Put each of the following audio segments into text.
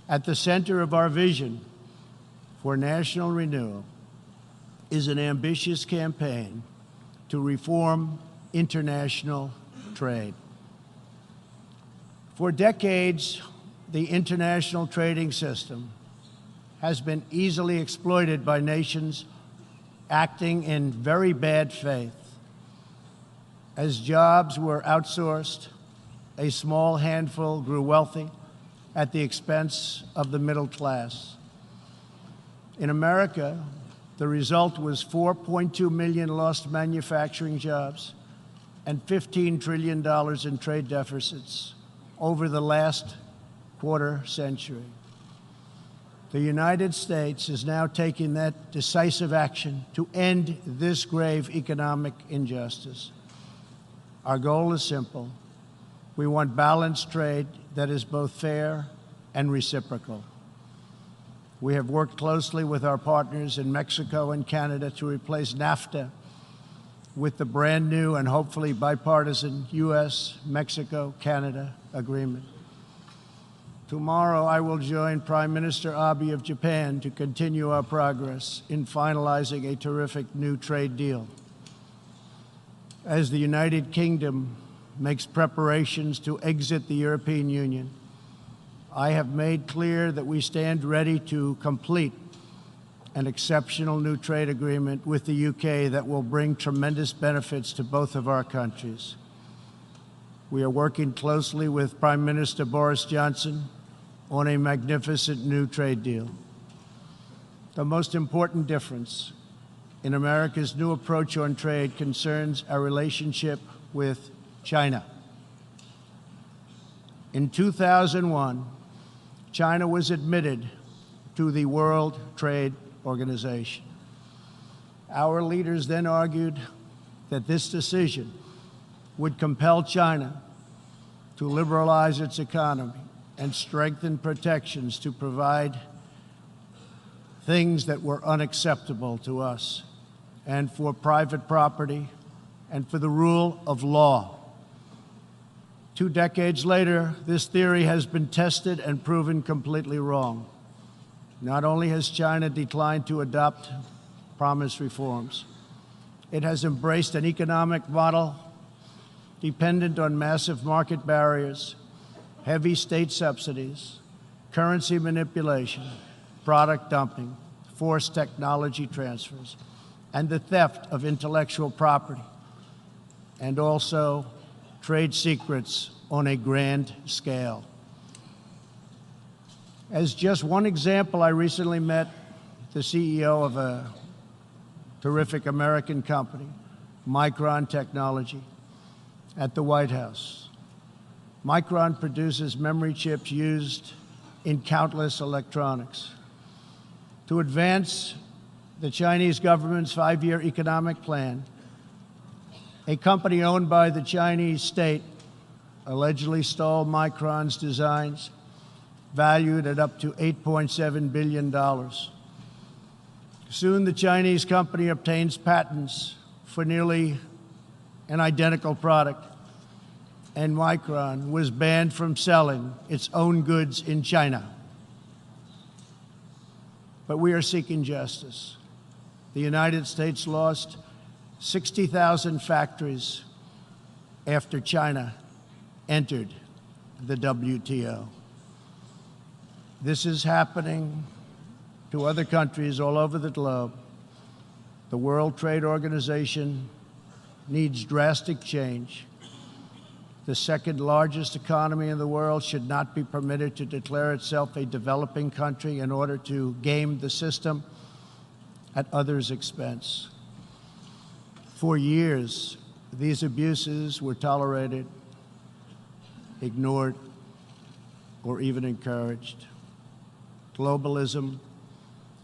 At the center of our vision for national renewal is an ambitious campaign to reform international trade. For decades, the international trading system has been easily exploited by nations acting in very bad faith. As jobs were outsourced, a small handful grew wealthy at the expense of the middle class. In America, the result was 4.2 million lost manufacturing jobs and $15 trillion in trade deficits over the last quarter century. The United States is now taking that decisive action to end this grave economic injustice. Our goal is simple. We want balanced trade that is both fair and reciprocal. We have worked closely with our partners in Mexico and Canada to replace NAFTA with the brand new and hopefully bipartisan U.S.-Mexico-Canada agreement. Tomorrow, I will join Prime Minister Abe of Japan to continue our progress in finalizing a terrific new trade deal. As the United Kingdom makes preparations to exit the European Union, I have made clear that we stand ready to complete an exceptional new trade agreement with the UK that will bring tremendous benefits to both of our countries. We are working closely with Prime Minister Boris Johnson on a magnificent new trade deal. The most important difference in America's new approach on trade concerns our relationship with China. In 2001, China was admitted to the World Trade Organization. Our leaders then argued that this decision would compel China to liberalize its economy and strengthen protections to provide things that were unacceptable to us, and for private property, and for the rule of law. 2 decades later, this theory has been tested and proven completely wrong. Not only has China declined to adopt promised reforms, it has embraced an economic model dependent on massive market barriers, heavy state subsidies, currency manipulation, product dumping, forced technology transfers, and the theft of intellectual property, and also trade secrets on a grand scale. As just one example, I recently met the CEO of a terrific American company, Micron Technology, at the White House. Micron produces memory chips used in countless electronics. To advance the Chinese government's 5-year economic plan, a company owned by the Chinese state allegedly stole Micron's designs, valued at up to $8.7 billion. Soon, the Chinese company obtains patents for nearly an identical product, and Micron was banned from selling its own goods in China. But we are seeking justice. The United States lost 60,000 factories after China entered the WTO. This is happening to other countries all over the globe. The World Trade Organization needs drastic change. The second largest economy in the world should not be permitted to declare itself a developing country in order to game the system at others' expense. For years, these abuses were tolerated, ignored, or even encouraged. Globalism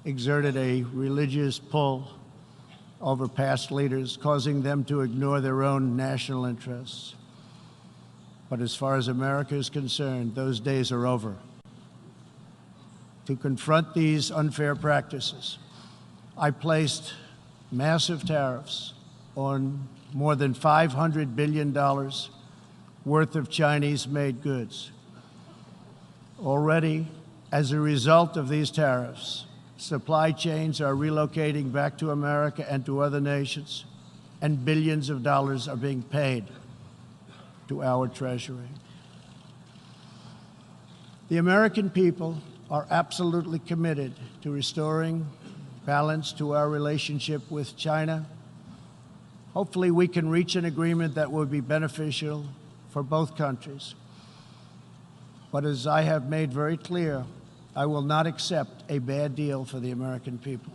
exerted a religious pull over past leaders, causing them to ignore their own national interests. But as far as America is concerned, those days are over. To confront these unfair practices, I placed massive tariffs on more than $500 billion worth of Chinese-made goods. Already, As a result of these tariffs, supply chains are relocating back to America and to other nations, and billions of dollars are being paid to our Treasury. The American people are absolutely committed to restoring balance to our relationship with China. Hopefully, we can reach an agreement that will be beneficial for both countries. But as I have made very clear, I will not accept a bad deal for the American people.